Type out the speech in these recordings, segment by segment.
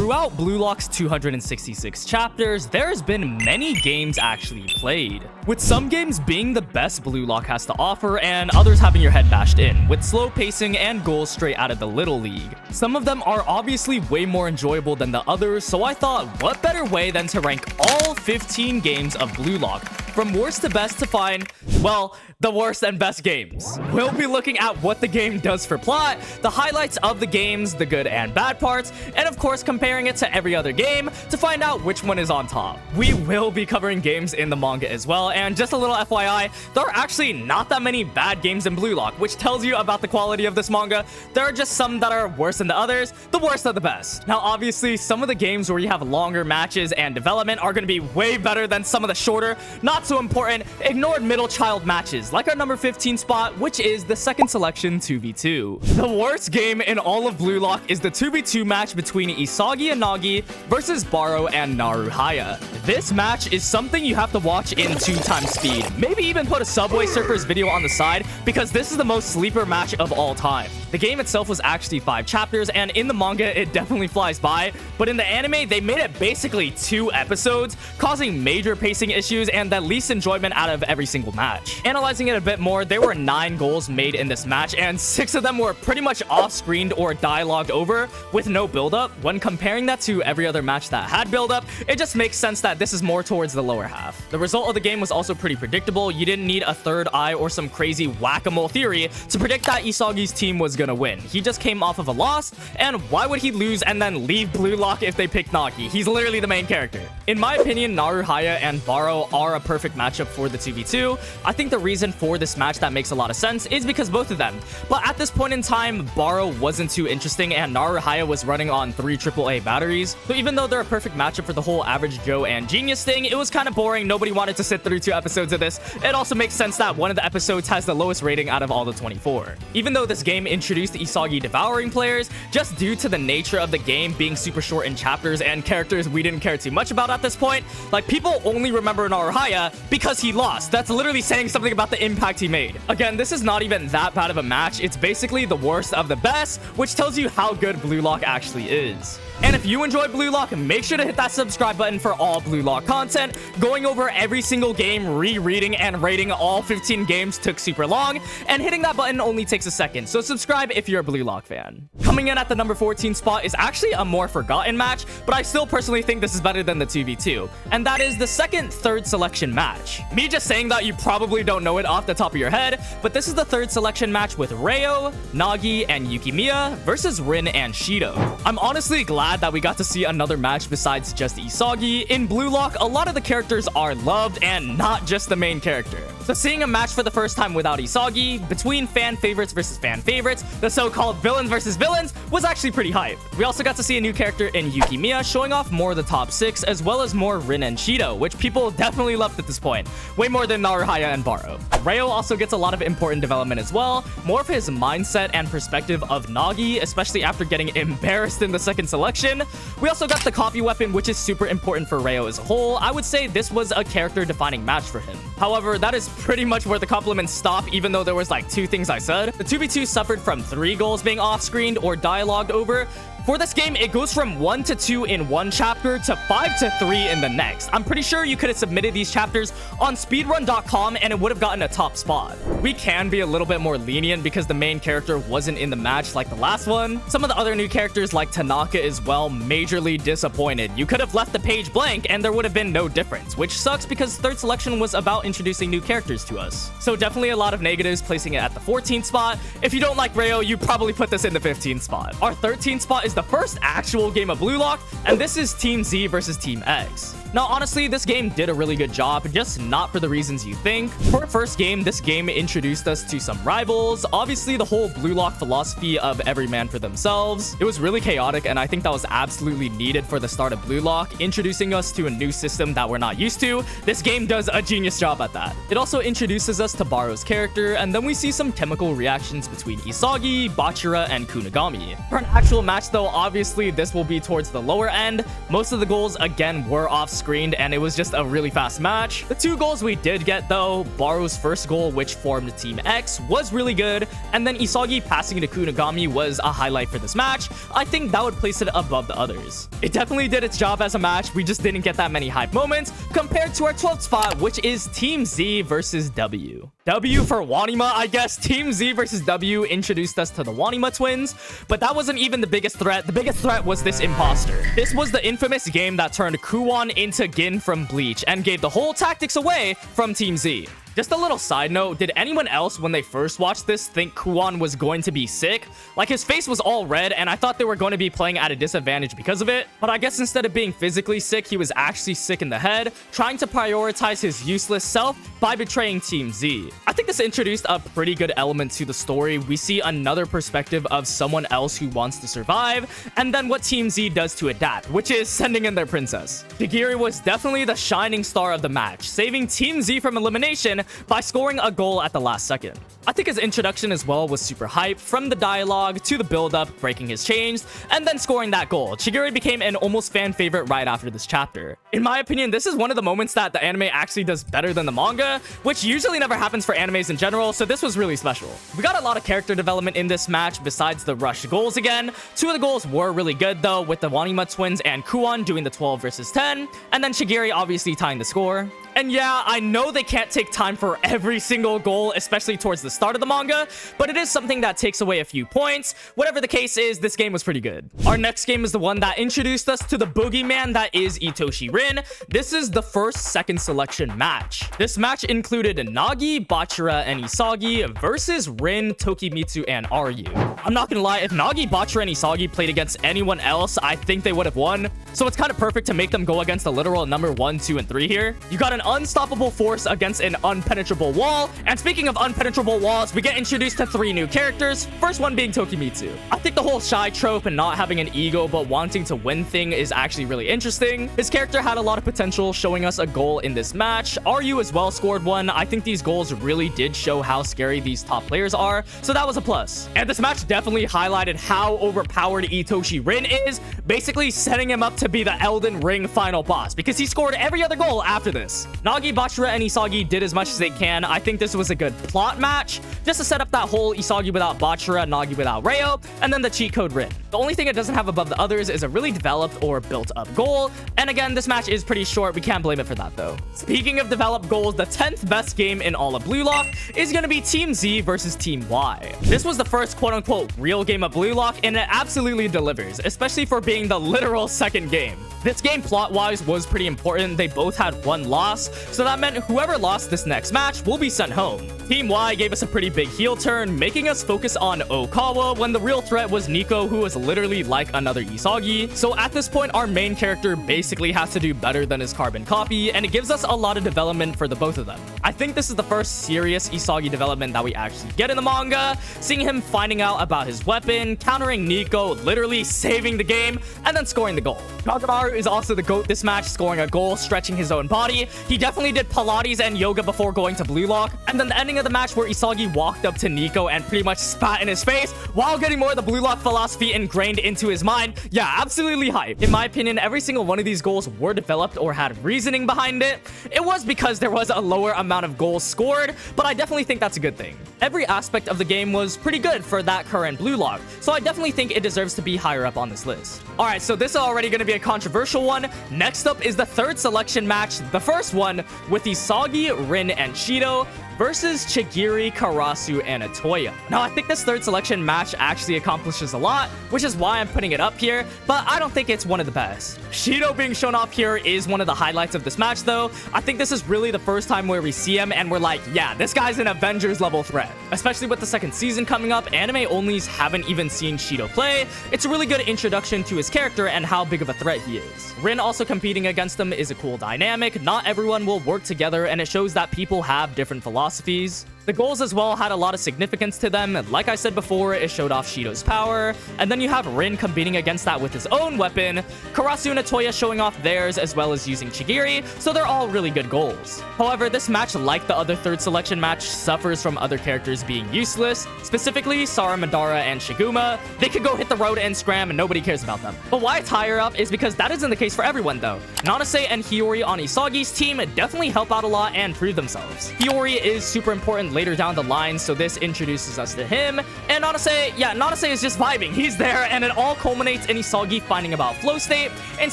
Throughout BlueLock's 266 chapters, there's been many games actually played, with some games being the best BlueLock has to offer and others having your head bashed in, with slow pacing and goals straight out of the Little League. Some of them are obviously way more enjoyable than the others, so I thought what better way than to rank all 15 games of BlueLock from worst to best to find, well, the worst and best games. We'll be looking at what the game does for plot, the highlights of the games, the good and bad parts, and of course comparing it to every other game to find out which one is on top. We will be covering games in the manga as well, and just a little FYI, there are actually not that many bad games in BlueLock, which tells you about the quality of this manga. There are just some that are worse than the others, the worst of the best. Now obviously, some of the games where you have longer matches and development are going to be way better than some of the shorter, not so important, ignored middle child matches, like our number 15 spot, which is the second selection 2v2. The worst game in all of BlueLock is the 2v2 match between Isagi and Nagi versus Barou and Naruhaya. This match is something you have to watch in 2x speed. Maybe even put a Subway Surfers video on the side, because this is the most sleeper match of all time. The game itself was actually 5 chapters, and in the manga it definitely flies by, but in the anime they made it basically 2 episodes, causing major pacing issues and the least enjoyment out of every single match. Analyzing it a bit more, there were 9 goals made in this match, and 6 of them were pretty much off-screened or dialogued over with no build-up. When comparing that to every other match that had build-up, it just makes sense that this is more towards the lower half. The result of the game was also pretty predictable. You didn't need a third eye or some crazy whack-a-mole theory to predict that Isagi's team was gonna win. He just came off of a loss, and why would he lose and then leave BlueLock if they pick Nagi? He's literally the main character. In my opinion, Naruhaya and Barou are a perfect matchup for the 2v2. I think the reason for this match that makes a lot of sense is because both of them. But at this point in time, Barou wasn't too interesting and Naruhaya was running on 3 AAA batteries. So even though they're a perfect matchup for the whole average Joe and genius thing, it was kind of boring. Nobody wanted to sit through 2 episodes of this. It also makes sense that one of the episodes has the lowest rating out of all the 24. Even though this game introduced Isagi devouring players, just due to the nature of the game being super short in chapters and characters we didn't care too much about at this point, like people only remember Naruhaya because he lost. That's literally saying something about the impact he made. Again, this is not even that bad of a match. It's basically the worst of the best, which tells you how good BlueLock actually is. And if you enjoy BlueLock, make sure to hit that subscribe button for all BlueLock content. Going over every single game, rereading and rating all 15 games took super long, and hitting that button only takes a second, so subscribe if you're a BlueLock fan. Coming in at the number 14 spot is actually a more forgotten match, but I still personally think this is better than the 2v2, and that is the second third selection match. Me just saying that, you probably don't know it off the top of your head, but this is the third selection match with Hiryo, Nagi, and Yukimiya versus Rin and Shido. I'm honestly glad that we got to see another match besides just Isagi. In BlueLock, a lot of the characters are loved and not just the main character. So seeing a match for the first time without Isagi, between fan favorites versus fan favorites, the so-called villains versus villains, was actually pretty hype. We also got to see a new character in Yukimiya, showing off more of the top 6, as well as more Rin and Shido, which people definitely loved at this point. Way more than Naruhaya and Barou. Hiryo also gets a lot of important development as well, more of his mindset and perspective of Nagi, especially after getting embarrassed in the second selection. We also got the coffee weapon, which is super important for Hiryo as a whole. I would say this was a character-defining match for him. However, that is pretty much where the compliments stop, even though there was like 2 things I said. The 2v2 suffered from 3 goals being off-screened or dialogued over. For this game, it goes from 1 to 2 in one chapter to 5 to 3 in the next. I'm pretty sure you could have submitted these chapters on speedrun.com and it would have gotten a top spot. We can be a little bit more lenient because the main character wasn't in the match like the last one. Some of the other new characters like Tanaka as well, majorly disappointed. You could have left the page blank and there would have been no difference, which sucks because third selection was about introducing new characters to us. So definitely a lot of negatives, placing it at the 14th spot. If you don't like Hiryo, you probably put this in the 15th spot. Our 13th spot is the first actual game of BlueLock, and this is Team Z versus Team X. Now, honestly, this game did a really good job, just not for the reasons you think. For a first game, this game introduced us to some rivals. Obviously, the whole BlueLock philosophy of every man for themselves. It was really chaotic, and I think that was absolutely needed for the start of BlueLock, introducing us to a new system that we're not used to. This game does a genius job at that. It also introduces us to Barou's character, and then we see some chemical reactions between Isagi, Bachira, and Kunigami. For an actual match, though, so obviously this will be towards the lower end. Most of the goals, again, were off-screened, and it was just a really fast match. The 2 goals we did get, though, Barou's first goal, which formed Team X, was really good, and then Isagi passing to Kunigami was a highlight for this match. I think that would place it above the others. It definitely did its job as a match. We just didn't get that many hype moments compared to our 12th spot, which is Team Z versus W. W for Wanima, I guess. Team Z versus W introduced us to the Wanima twins, but that wasn't even the biggest threat. The biggest threat was this imposter. This was the infamous game that turned Kuwon into Gin from Bleach and gave the whole tactics away from Team Z. Just a little side note, did anyone else when they first watched this think Kuwon was going to be sick? Like, his face was all red and I thought they were going to be playing at a disadvantage because of it, but I guess instead of being physically sick, he was actually sick in the head, trying to prioritize his useless self by betraying Team Z. I think this introduced a pretty good element to the story. We see another perspective of someone else who wants to survive, and then what Team Z does to adapt, which is sending in their princess. Shigiri was definitely the shining star of the match, saving Team Z from elimination by scoring a goal at the last second. I think his introduction as well was super hype, from the dialogue to the build-up, breaking his chains, and then scoring that goal. Shigiri became an almost fan favorite right after this chapter. In my opinion, this is one of the moments that the anime actually does better than the manga, which usually never happens for animes in general, so this was really special. We got a lot of character development in this match besides the rushed goals again. 2 of the goals were really good though, with the Wanima twins and Kuwon doing the 12 versus 10, and then Shigiri obviously tying the score. And yeah, I know they can't take time for every single goal, especially towards the start of the manga, but it is something that takes away a few points. Whatever the case is, this game was pretty good. Our next game is the one that introduced us to the boogeyman that is Itoshi Rin. This is the first second selection match. This match included Nagi, Bachira, and Isagi versus Rin, Tokimitsu, and Ryu. I'm not gonna lie, if Nagi, Bachira, and Isagi played against anyone else, I think they would have won. So it's kind of perfect to make them go against the literal number 1, 2, and 3 here. You got an unstoppable force against an unpenetrable wall. And speaking of unpenetrable walls, we get introduced to 3 new characters, first one being Tokimitsu. I think the whole shy trope and not having an ego but wanting to win thing is actually really interesting. His character had a lot of potential, showing us a goal in this match. Ryu as well scored one. I think these goals really did show how scary these top players are, so that was a plus. And this match definitely highlighted how overpowered Itoshi Rin is, basically setting him up to be the Elden Ring final boss, because he scored every other goal after this. Nagi, Bachira, and Isagi did as much as they can. I think this was a good plot match, just to set up that whole Isagi without Bachira, Nagi without Ryo, and then the cheat code Rin. The only thing it doesn't have above the others is a really developed or built up goal, and again, this match is pretty short. We can't blame it for that though. Speaking of developed goals, the 10th best game in all of BlueLock is going to be Team Z versus Team Y. This was the first quote-unquote real game of BlueLock, and it absolutely delivers, especially for being the literal second game. This game plot-wise was pretty important. They both had 1 loss, so that meant whoever lost this next match will be sent home. Team Y gave us a pretty big heel turn, making us focus on Okawa when the real threat was Nico, who was literally like another Isagi. So at this point, our main character basically has to do better than his carbon copy, and it gives us a lot of development for the both of them. I think this is the first serious Isagi development that we actually get in the manga, seeing him finding out about his weapon, countering Nico, literally saving the game, and then scoring the goal. Kagamaru is also the GOAT this match, scoring a goal, stretching his own body. He definitely did Pilates and yoga before going to BlueLock, and then the ending of the match where Isagi walked up to Nico and pretty much spat in his face while getting more of the BlueLock philosophy ingrained into his mind. Yeah, absolutely hype. In my opinion, every single one of these goals were developed or had reasoning behind it. It was because there was a lower amount of goals scored, but I definitely think that's a good thing. Every aspect of the game was pretty good for that current BlueLock, so I definitely think it deserves to be higher up on this list. Alright, so this is already going to be a controversial one. Next up is the 3rd selection match, the first one with Isagi, Rin, and Shido versus Chigiri, Karasu, and Atoya. Now, I think this 3rd selection match actually accomplishes a lot, which is why I'm putting it up here, but I don't think it's one of the best. Shido being shown off here is one of the highlights of this match, though. I think this is really the first time where we see him and we're like, yeah, this guy's an Avengers level threat. Especially with the 2nd season coming up, anime onlys haven't even seen Shido play. It's a really good introduction to his character and how big of a threat he is. Rin also competing against him is a cool dynamic. Not everyone will work together, and it shows that people have different philosophies. The goals as well had a lot of significance to them. Like I said before, it showed off Shido's power, and then you have Rin competing against that with his own weapon, Karasu and Atoya showing off theirs as well as using Chigiri, so they're all really good goals. However, this match, like the other third selection match, suffers from other characters being useless, specifically Sara, Madara, and Shiguma. They could go hit the road and scram and nobody cares about them. But why it's higher up is because that isn't the case for everyone though. Nanase and Hiyori on Isagi's team definitely help out a lot and prove themselves. Hiyori is super important later down the line, so this introduces us to him. And Nanase is just vibing. He's there, and it all culminates in Isagi finding about flow state and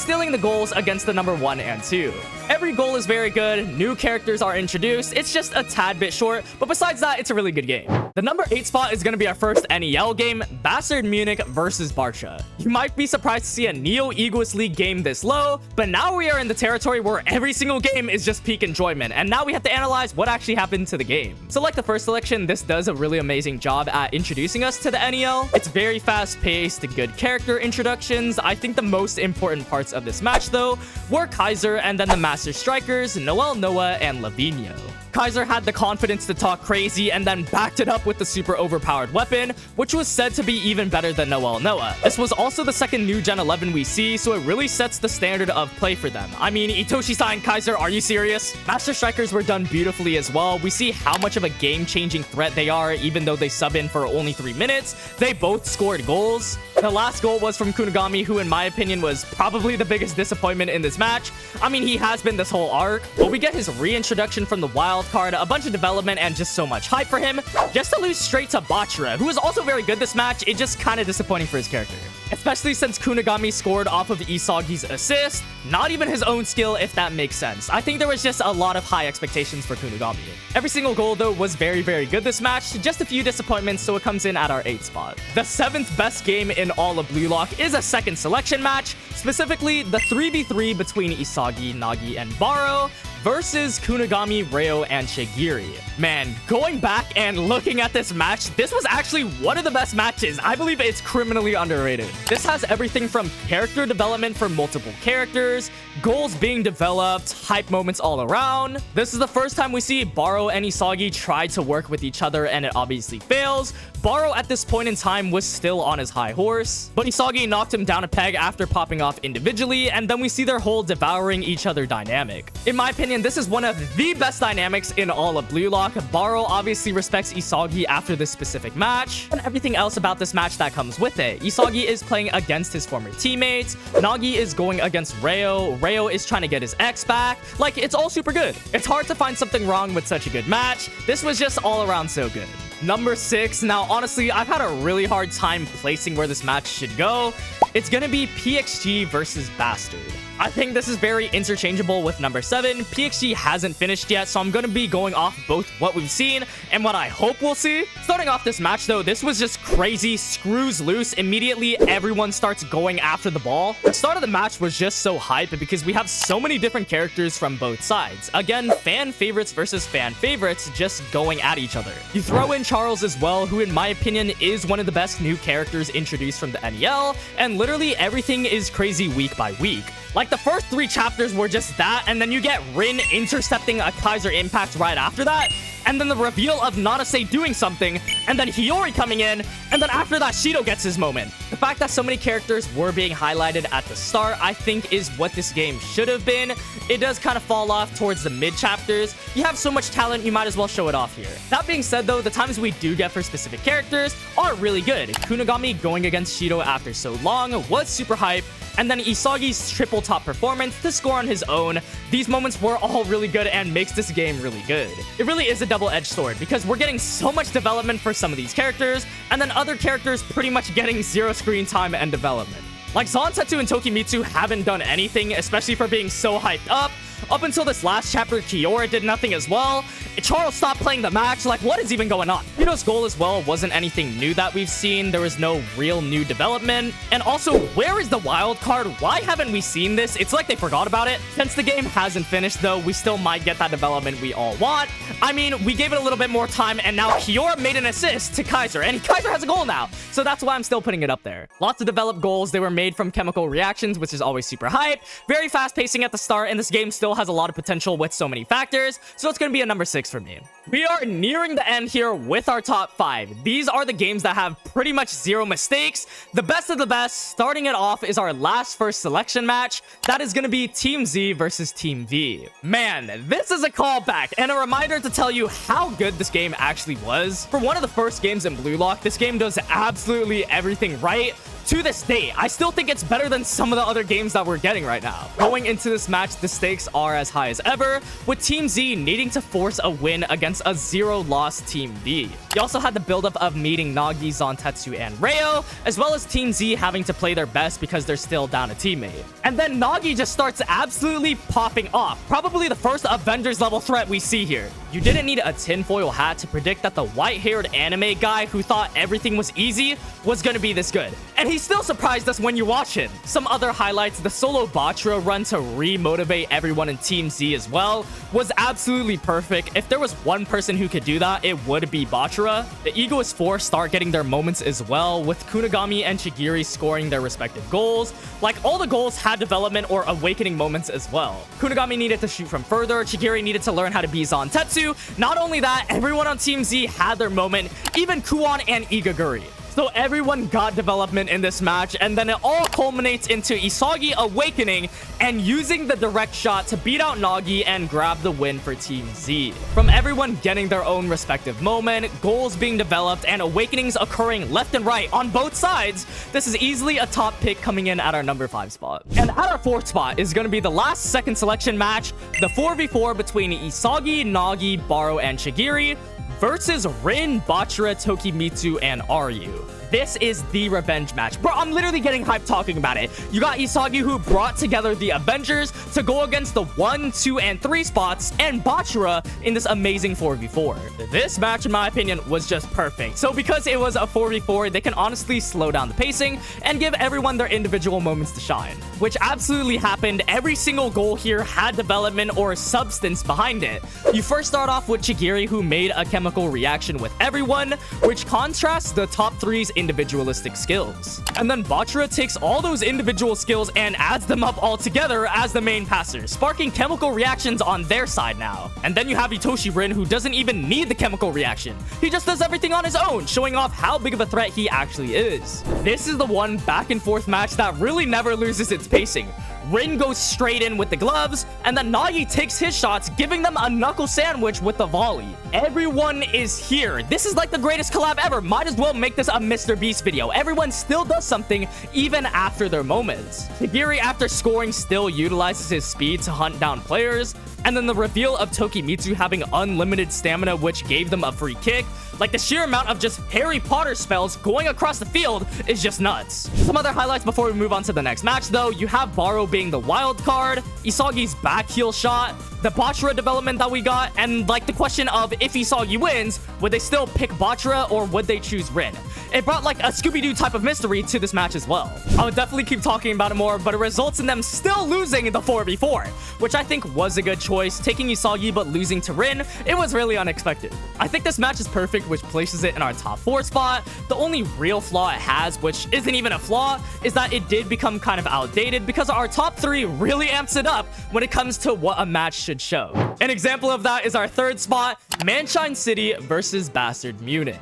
stealing the goals against the number 1 and 2. Every goal is very good, new characters are introduced, it's just a tad bit short, but besides that, it's a really good game. The number 8 spot is going to be our first NEL game, Bastard Munich versus Barcha. You might be surprised to see a Neo-Egoist League game this low, but now we are in the territory where every single game is just peak enjoyment, and now we have to analyze what actually happened to the game. So like the first selection, this does a really amazing job at introducing us to the NEL. It's very fast-paced, good character introductions. I think the most important parts of this match, though, were Kaiser and then the Master Strikers, Noel Noah, and Lavinho. Kaiser had the confidence to talk crazy and then backed it up with the super overpowered weapon, which was said to be even better than Noel Noah. This was also the second new Gen 11 we see, so it really sets the standard of play for them. I mean, Itoshi-san, Kaiser, are you serious? Master Strikers were done beautifully as well. We see how much of a game-changing threat they are, even though they sub in for only 3 minutes. They both scored goals. The last goal was from Kunigami, who in my opinion was probably the biggest disappointment in this match. I mean, he has been this whole arc, but we get his reintroduction from the wild card, a bunch of development, and just so much hype for him, just to lose straight to Barcha, who was also very good this match. It's just kind of disappointing for his character, especially since Kunigami scored off of Isagi's assist, not even his own skill, if that makes sense. I think there was just a lot of high expectations for Kunigami. Every single goal though was very, very good this match, just a few disappointments, so it comes in at our 8th spot. The 7th best game in all of BlueLock is a second selection match, specifically the 3v3 between Isagi, Nagi, and Barou versus Kunigami, Ryo, and Chigiri. Man, going back and looking at this match, this was actually one of the best matches. I believe it's criminally underrated. This has everything from character development for multiple characters, goals being developed, hype moments all around. This is the first time we see Barou and Isagi try to work with each other, and it obviously fails. Barou at this point in time was still on his high horse, but Isagi knocked him down a peg after popping off individually, and then we see their whole devouring each other dynamic. In my opinion, this is one of the best dynamics in all of BlueLock. Barou obviously respects Isagi after this specific match, and everything else about this match that comes with it. Isagi is playing against his former teammates, Nagi is going against Ryo is trying to get his ex back. Like, it's all super good. It's hard to find something wrong with such a good match. This was just all around so good. Number 6. Now, honestly, I've had a really hard time placing where this match should go. It's gonna be PXG versus Bastard. I think this is very interchangeable with number 7. PXG hasn't finished yet, so I'm going to be going off both what we've seen and what I hope we'll see. Starting off this match, though, this was just crazy. Screws loose. Immediately, everyone starts going after the ball. The start of the match was just so hype because we have so many different characters from both sides. Again, fan favorites versus fan favorites just going at each other. You throw in Charles as well, who in my opinion is one of the best new characters introduced from the NEL, and literally everything is crazy week by week. Like, the first 3 chapters were just that, and then you get Rin intercepting a Kaiser impact right after that, and then the reveal of Nanase doing something, and then Hiyori coming in, and then after that, Shido gets his moment. The fact that so many characters were being highlighted at the start, I think, is what this game should have been. It does kind of fall off towards the mid-chapters. You have so much talent, you might as well show it off here. That being said, though, the times we do get for specific characters are really good. Kunigami going against Shido after so long was super hype, and then Isagi's triple top performance to score on his own. These moments were all really good and makes this game really good. It really is a double-edged sword because we're getting so much development for some of these characters, and then other characters pretty much getting 0 screen time and development. Like, Zantetsu and Tokimitsu haven't done anything, especially for being so hyped up. Up until this last chapter, Kiora did nothing as well. Charles stopped playing the match. Like, what is even going on? Shido's goal as well wasn't anything new that we've seen. There was no real new development. And also, where is the wild card? Why haven't we seen this? It's like they forgot about it. Since the game hasn't finished, though, we still might get that development we all want. I mean, we gave it a little bit more time, and now Kiora made an assist to Kaiser, and Kaiser has a goal now. So that's why I'm still putting it up there. Lots of developed goals. They were made from chemical reactions, which is always super hype. Very fast pacing at the start, and this game still has a lot of potential with so many factors, so it's going to be a number 6 for me. We are nearing the end here with our top 5. These are the games that have pretty much 0 mistakes. The best of the best, starting it off, is our last first selection match. That is going to be Team Z versus Team V. Man, this is a callback and a reminder to tell you how good this game actually was. For one of the first games in BlueLock, this game does absolutely everything right. To this day, I still think it's better than some of the other games that we're getting right now. Going into this match, the stakes are as high as ever, with Team Z needing to force a win against a 0-loss Team V. You also had the buildup of meeting Nagi, Zantetsu, and Hiryo, as well as Team Z having to play their best because they're still down a teammate. And then Nagi just starts absolutely popping off, probably the first Avengers level threat we see here. You didn't need a tinfoil hat to predict that the white-haired anime guy who thought everything was easy was gonna be this good. And he still surprised us when you watch him. Some other highlights, the solo Barcha run to re-motivate everyone in Team Z as well was absolutely perfect. If there was one person who could do that, it would be Barcha. The Egoist 4 start getting their moments as well, with Kunigami and Chigiri scoring their respective goals. Like, all the goals had development or awakening moments as well. Kunigami needed to shoot from further, Chigiri needed to learn how to be Zantetsu. Not only that, everyone on Team Z had their moment, even Kuon and Igaguri. So everyone got development in this match, and then it all culminates into Isagi awakening and using the direct shot to beat out Nagi and grab the win for Team Z. From everyone getting their own respective moment, goals being developed, and awakenings occurring left and right on both sides, this is easily a top pick coming in at our number 5 spot. And at our 4th spot is going to be the last second selection match, the 4v4 between Isagi, Nagi, Barou, and Chigiri versus Rin, Bachira, Tokimitsu, and Ryu. This is the revenge match. Bro, I'm literally getting hyped talking about it. You got Isagi, who brought together the Avengers to go against the 1, 2, and 3 spots, and Bachira in this amazing 4v4. This match, in my opinion, was just perfect. So because it was a 4v4, they can honestly slow down the pacing and give everyone their individual moments to shine, which absolutely happened. Every single goal here had development or substance behind it. You first start off with Chigiri, who made a chemical reaction with everyone, which contrasts the top 3's individualistic skills. And then Bachira takes all those individual skills and adds them up all together as the main passer, sparking chemical reactions on their side now. And then you have Itoshi Rin, who doesn't even need the chemical reaction. He just does everything on his own, showing off how big of a threat he actually is. This is the one back and forth match that really never loses its pacing. Rin goes straight in with the gloves, and then Nagi takes his shots, giving them a knuckle sandwich with the volley. Everyone is here. This is like the greatest collab ever. Might as well make this a Mr. Beast video. Everyone still does something even after their moments. Chigiri, after scoring, still utilizes his speed to hunt down players. And then the reveal of Tokimitsu having unlimited stamina, which gave them a free kick. Like, the sheer amount of just Harry Potter spells going across the field is just nuts. Some other highlights before we move on to the next match, though. You have Barou being the wild card, Isagi's back heel shot, the Bachira development that we got, and like the question of if Isagi wins, would they still pick Bachira or would they choose Rin? It brought like a Scooby-Doo type of mystery to this match as well. I would definitely keep talking about it more, but it results in them still losing in the 4v4, which I think was a good choice. Taking Isagi but losing to Rin, it was really unexpected. I think this match is perfect, which places it in our top 4 spot. The only real flaw it has, which isn't even a flaw, is that it did become kind of outdated because our top 3 really amps it up when it comes to what a match should show. An example of that is our 3rd spot, Manshine City versus Bastard Munin.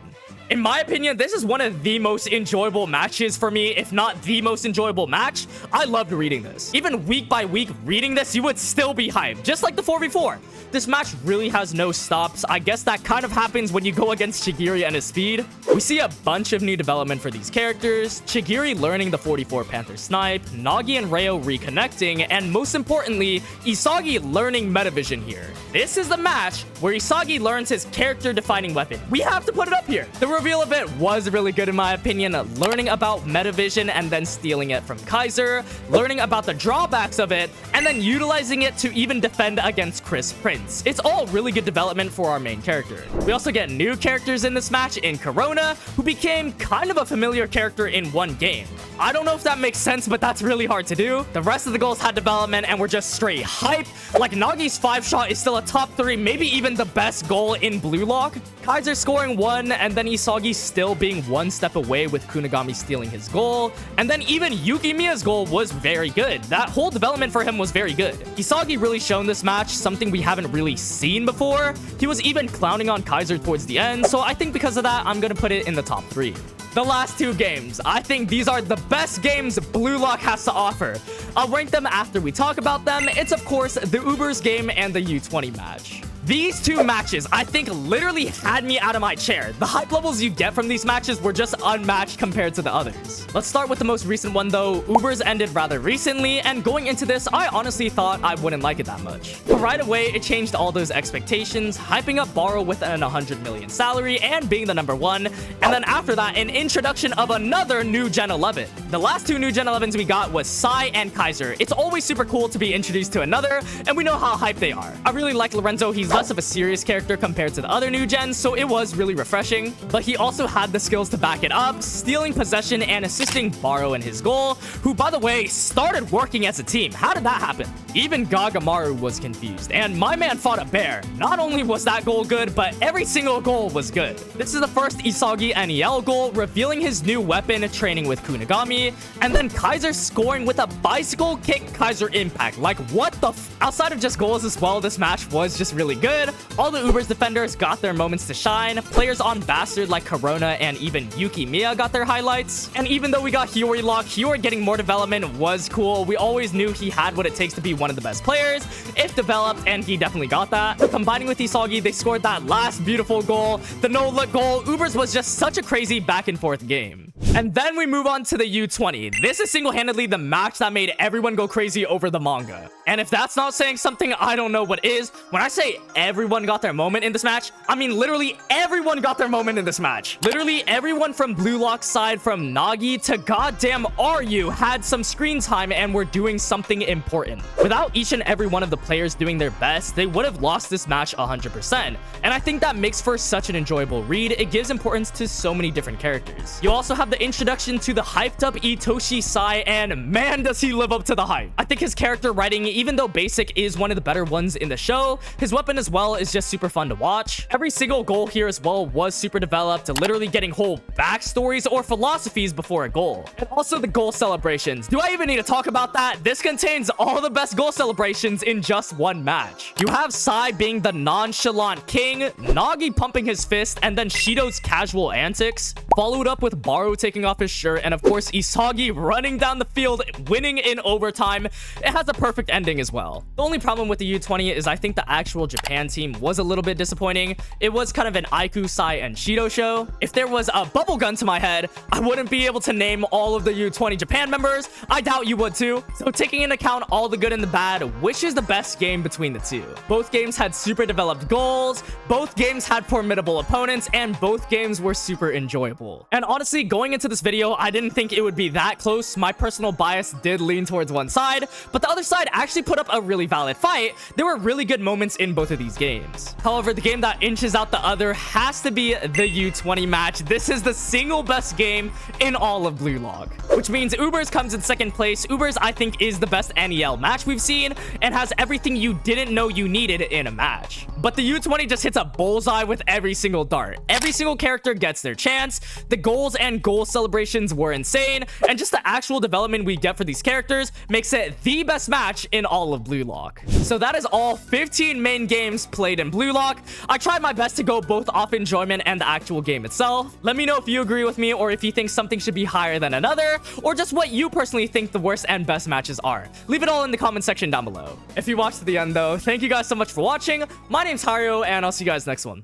In my opinion, this is one of the most enjoyable matches for me, if not the most enjoyable match. I loved reading this. Even week by week reading this, you would still be hyped, just like the 4v4. This match really has no stops. I guess that kind of happens when you go against Chigiri and his speed. We see a bunch of new development for these characters, Chigiri learning the 44 Panther Snipe, Nagi and Hiryo reconnecting, and most importantly, Isagi learning Metavision here. This is the match where Isagi learns his character-defining weapon. We have to put it up here. The reveal of it was really good in my opinion, learning about Metavision and then stealing it from Kaiser, learning about the drawbacks of it, and then utilizing it to even defend against Chris Prince. It's all really good development for our main character. We also get new characters in this match in Corona, who became kind of a familiar character in one game. I don't know if that makes sense, but that's really hard to do. The rest of the goals had development and were just straight hype. Like, Nagi's 5-shot is still a top 3, maybe even the best goal in BlueLock. Kaiser scoring 1, and then Isagi Isagi still being one step away with Kunigami stealing his goal, and then even Yuki Miya's goal was very good. That whole development for him was very good. Isagi really shown this match something we haven't really seen before. He was even clowning on Kaiser towards the end, so I think because of that, I'm gonna put it in the top 3. The last 2 games, I think these are the best games BlueLock has to offer. I'll rank them after we talk about them. It's of course the Ubers game and the U20 match. These 2 matches, I think, literally had me out of my chair. The hype levels you get from these matches were just unmatched compared to the others. Let's start with the most recent one though. Ubers ended rather recently, and going into this, I honestly thought I wouldn't like it that much. But right away, it changed all those expectations, hyping up Barou with an 100 million salary and being the #1, and then after that, an introduction of another new Gen 11. The last 2 new Gen 11s we got was Sai and Kaiser. It's always super cool to be introduced to another, and we know how hyped they are. I really like Lorenzo. He's less of a serious character compared to the other new gens, so it was really refreshing. But he also had the skills to back it up, stealing possession and assisting Barou in his goal, who, by the way, started working as a team. How did that happen? Even Gagamaru was confused, and my man fought a bear. Not only was that goal good, but every single goal was good. This is the first Isagi NEL goal, revealing his new weapon, training with Kunigami, and then Kaiser scoring with a bicycle kick Kaiser impact. Like, what the outside of just goals as well, this match was just really good. All the Ubers defenders got their moments to shine. Players on Bastard like Corona and even Yuki Miya got their highlights. And even though we got Hiryo getting more development was cool. We always knew he had what it takes to be one of the best players if developed, and he definitely got that. Combining with Isagi, they scored that last beautiful goal, the no-look goal. Ubers was just such a crazy back and forth game. And then we move on to the U20. This is single-handedly the match that made everyone go crazy over the manga. And if that's not saying something, I don't know what is. When I say everyone got their moment in this match, I mean literally everyone got their moment in this match. Literally everyone from BlueLock's side, from Nagi to goddamn Ryu, had some screen time and were doing something important. Without each and every one of the players doing their best, they would have lost this match 100%. And I think that makes for such an enjoyable read. It gives importance to so many different characters. You also have the introduction to the hyped up Itoshi Sai, and man does he live up to the hype. I think his character writing, even though basic is one of the better ones in the show, his weapon as well is just super fun to watch. Every single goal here as well was super developed, literally getting whole backstories or philosophies before a goal. And also the goal celebrations. Do I even need to talk about that? This contains all the best goal celebrations in just one match. You have Sai being the nonchalant king, Nagi pumping his fist, and then Shido's casual antics, followed up with Barou taking off his shirt, and of course Isagi running down the field, winning in overtime. It has a perfect ending as well. The only problem with the U20 is I think the actual Japan team was a little bit disappointing. It was kind of an Aiku, Sai, and Shido show. If there was a bubble gun to my head, I wouldn't be able to name all of the U20 Japan members. I doubt you would too. So taking into account all the good and the bad, which is the best game between the two? Both games had super developed goals, both games had formidable opponents, and both games were super enjoyable. And honestly, going into this video, I didn't think it would be that close. My personal bias did lean towards one side, but the other side actually put up a really valid fight. There were really good moments in both of these games. However, the game that inches out the other has to be the U20 match. This is the single best game in all of BlueLock, which means Ubers comes in second place. Ubers, I think, is the best NEL match we've seen and has everything you didn't know you needed in a match. But the U20 just hits a bullseye with every single dart. Every single character gets their chance. The goals and goal celebrations were insane, and just the actual development we get for these characters makes it the best match in all of BlueLock. So that is all 15 main games played in BlueLock. I tried my best to go both off enjoyment and the actual game itself. Let me know if you agree with me, or if you think something should be higher than another, or just what you personally think the worst and best matches are. Leave it all in the comment section down below. If you watched to the end though, thank you guys so much for watching. My name's Hiryo, and I'll see you guys next one.